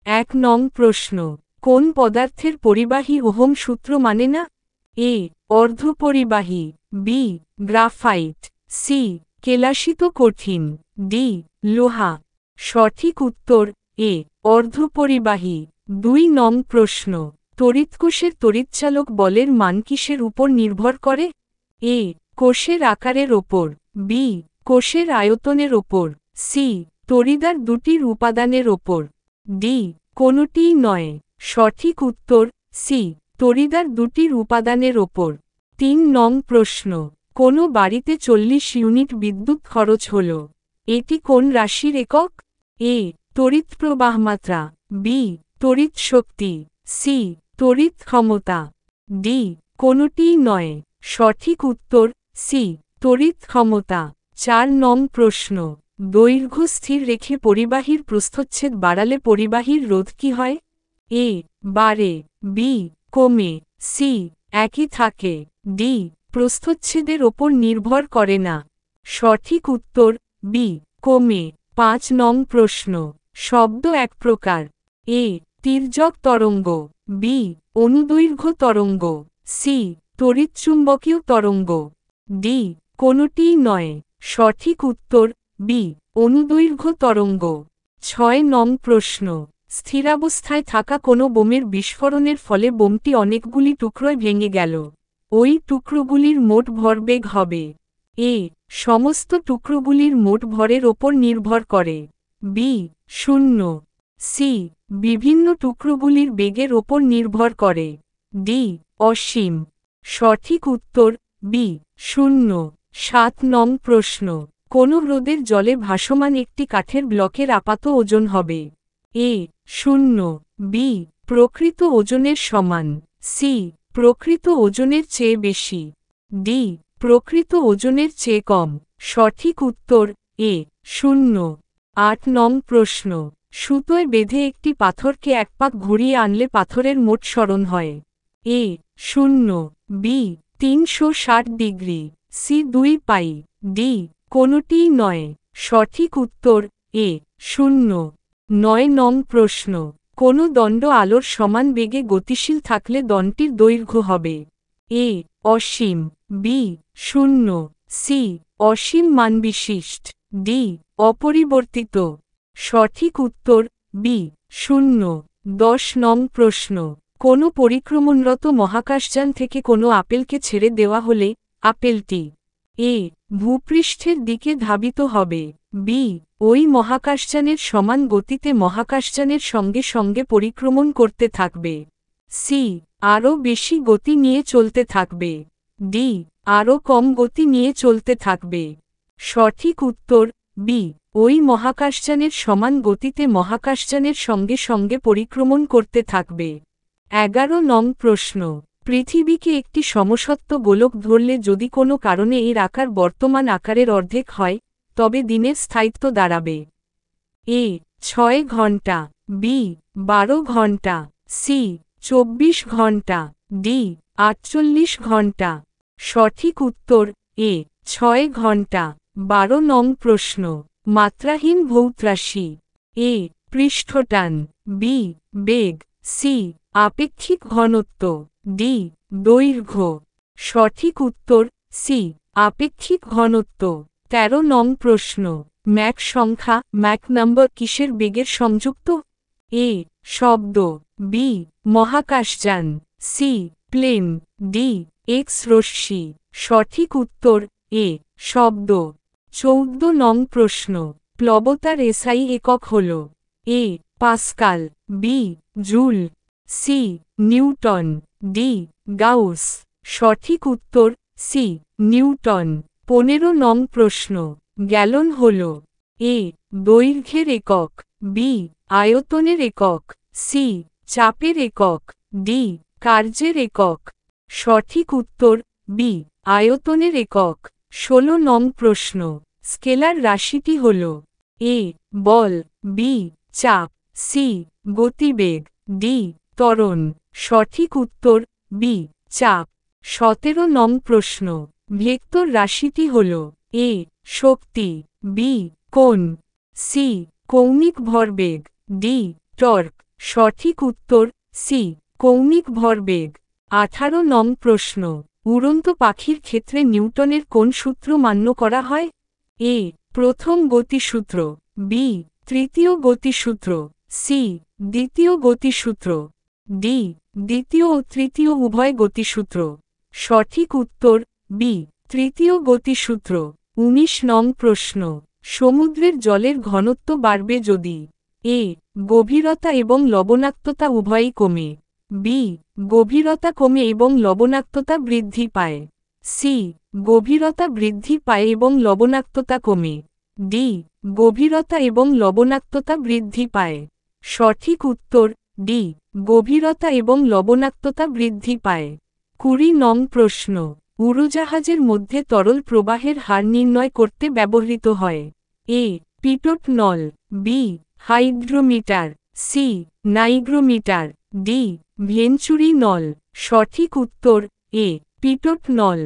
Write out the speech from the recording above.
এক নং প্রশ্ন, কোন পদার্থের পরিবাহী ওহম সূত্র মানে না? এ অর্ধপরিবাহী, বি গ্রাফাইট, সি কেলাসিত কঠিন, ডি লোহা। সঠিক উত্তর এ অর্ধপরিবাহী। ২ নং প্রশ্ন, তড়িৎকোষের তড়িৎচালক বলের মান কিসের উপর নির্ভর করে? এ কোষের আকারের ওপর, বি কোষের আয়তনের ওপর, সি তড়িদার দুটির উপাদানের ওপর, ডি কোনোটিই নয়। সঠিক উত্তর সি তড়িদার দুটির উপাদানের ওপর। ৩ নং প্রশ্ন, কোনো বাড়িতে ৪০ ইউনিট বিদ্যুৎ খরচ হল, এটি কোন রাশির একক? এ তড়িৎ প্রবাহমাত্রা, বি তড়িৎ শক্তি, সি তড়িৎ ক্ষমতা, ডি কোনোটিই নয়। সঠিক উত্তর সি তড়িৎ ক্ষমতা। ৪ নং প্রশ্ন, দৈর্ঘ্য স্থির রেখে পরিবাহীর প্রস্থচ্ছেদ বাড়ালে পরিবাহীর রোধ কি হয়? এ বাড়ে, বি কমে, সি একই থাকে, ডি প্রস্থচ্ছেদের ওপর নির্ভর করে না। সঠিক উত্তর বি কমে। ৫ নং প্রশ্ন, শব্দ এক প্রকার, এ তির্যক তরঙ্গ, বি অনুদৈর্ঘ্য তরঙ্গ, সি তড়িৎচুম্বকীয় তরঙ্গ, ডি কোনোটিই নয়। সঠিক উত্তর বি অনুদৈর্ঘ্য তরঙ্গ। ৬ নং প্রশ্ন, স্থিরাবস্থায় থাকা কোনো বোমের বিস্ফোরণের ফলে বোমটি অনেকগুলি টুকরোয় ভেঙে গেল, ওই টুকরোগুলির মোট ভরবেগ হবে? এ সমস্ত টুকরোগুলির মোট ভরের ওপর নির্ভর করে, বি 0, সি বিভিন্ন টুকরোগুলির বেগের ওপর নির্ভর করে, ডি অসীম। সঠিক উত্তর বি 0। ৭ নং প্রশ্ন, কোন হ্রদের জলে ভাসমান একটি কাঠের ব্লকের আপাত ওজন হবে? এ 0, বি প্রকৃত ওজনের সমান, সি প্রকৃত ওজনের চেয়ে বেশি, ডি প্রকৃত ওজনের চেয়ে কম। সঠিক উত্তর এ 0। ৮ নং প্রশ্ন, সুতোয় বেঁধে একটি পাথরকে এক পাক ঘুরিয়ে আনলে পাথরের মোট সরণ হয়? এ 0, বি 360 ডিগ্রি, সি 2 পাই, ডি কোনোটিই নয়। সঠিক উত্তর এ 0। ৯ নং প্রশ্ন, কোন দণ্ড আলোর সমান বেগে গতিশীল থাকলে দণ্ডটির দৈর্ঘ্য হবে? এ অসীম, বি 0, সি অসীম মানবিশিষ্ট, ডি অপরিবর্তিত। সঠিক উত্তর বি 0। ১০ নং প্রশ্ন, কোন পরিক্রমণরত মহাকাশযান থেকে কোনো আপেলকে ছেড়ে দেওয়া হলে আপেলটি এ ভূপৃষ্ঠের দিকে ধাবিত হবে, বি ওই মহাকাশযানের সমান গতিতে মহাকাশযানের সঙ্গে সঙ্গে পরিক্রমণ করতে থাকবে, সি আরও বেশি গতি নিয়ে চলতে থাকবে, ডি আরও কম গতি নিয়ে চলতে থাকবে। সঠিক উত্তর বি ওই মহাকাশযানের সমান গতিতে মহাকাশযানের সঙ্গে সঙ্গে পরিক্রমণ করতে থাকবে। ১১ নং প্রশ্ন, পৃথিবীকে একটি সমসত্ব গোলক ধরলে যদি কোনো কারণে এর আকার বর্তমান আকারের অর্ধেক হয়, তবে দিনের স্থায়িত্ব দাঁড়াবে? এ 6 ঘন্টা, বি 12 ঘন্টা, সি 24 ঘন্টা, ডি 48 ঘন্টা। সঠিক উত্তর এ 6 ঘন্টা। ১২ নং প্রশ্ন, মাত্রাহীন ভৌত রাশি, এ পৃষ্ঠটান, বি বেগ, সি আপেক্ষিক ঘনত্ব, ডি দৈর্ঘ্য। সঠিক উত্তর সি আপেক্ষিক ঘনত্ব। ১৩ নং প্রশ্ন, ম্যাক সংখ্যা ম্যাক নাম্বার কিসের বেগের সংযুক্ত? এ শব্দ, বি মহাকাশযান, সি প্লেন, ডি এক্স রশ্মি। সঠিক উত্তর এ শব্দ। ১৪ নং প্রশ্ন, প্লবতার এসআই একক হল? A pascal, B joule, C newton, D gauss. সঠিক উত্তর সি নিউটন। ১৫ নং প্রশ্ন, গ্যালন হল? এ দৈর্ঘ্যের একক, বি আয়তনের একক, সি চাপের একক, ডি কার্যের একক। সঠিক উত্তর বি আয়তনের একক। ১৬ নং প্রশ্ন, স্কেলার রাশিটি হল? এ বল, বি চাপ, সি গতিবেগ, ডি ত্বরণ। সঠিক উত্তর বি চাপ। ১৭ নং প্রশ্ন, ভেক্টর রাশিটি হল? এ শক্তি, বি কোণ, সি কৌণিক ভরবেগ, ডি টর্ক। সঠিক উত্তর সি কৌণিক ভরবেগ। 18 নং প্রশ্ন, উড়ন্ত পাখির ক্ষেত্রে নিউটনের কোন সূত্র মান্য করা হয়? এ প্রথম গতিসূত্র, বি তৃতীয় গতিসূত্র, সি দ্বিতীয় গতিসূত্র, ডি দ্বিতীয় ও তৃতীয় উভয় গতিসূত্র। সঠিক উত্তর বি তৃতীয় গতিসূত্র। 19 নং প্রশ্ন, সমুদ্রের জলের ঘনত্ব বাড়বে যদি এ গভীরতা এবং লবণাক্ততা উভয়ই কমে, বি গভীরতা কমে এবং লবণাক্ততা বৃদ্ধি পায়, সি গভীরতা বৃদ্ধি পায় এবং লবণাক্ততা কমে, ডি গভীরতা এবং লবণাক্ততা বৃদ্ধি পায়। সঠিক উত্তর ডি গভীরতা এবং লবণাক্ততা বৃদ্ধি পায়। 20 নং প্রশ্ন, উড়োজাহাজের মধ্যে তরল প্রবাহের হার নির্ণয় করতে ব্যবহৃত হয়? এ পিটোট নল, B hygrometer, C nigrometer, D venturi নল। সঠিক উত্তর এ পিটোট নল।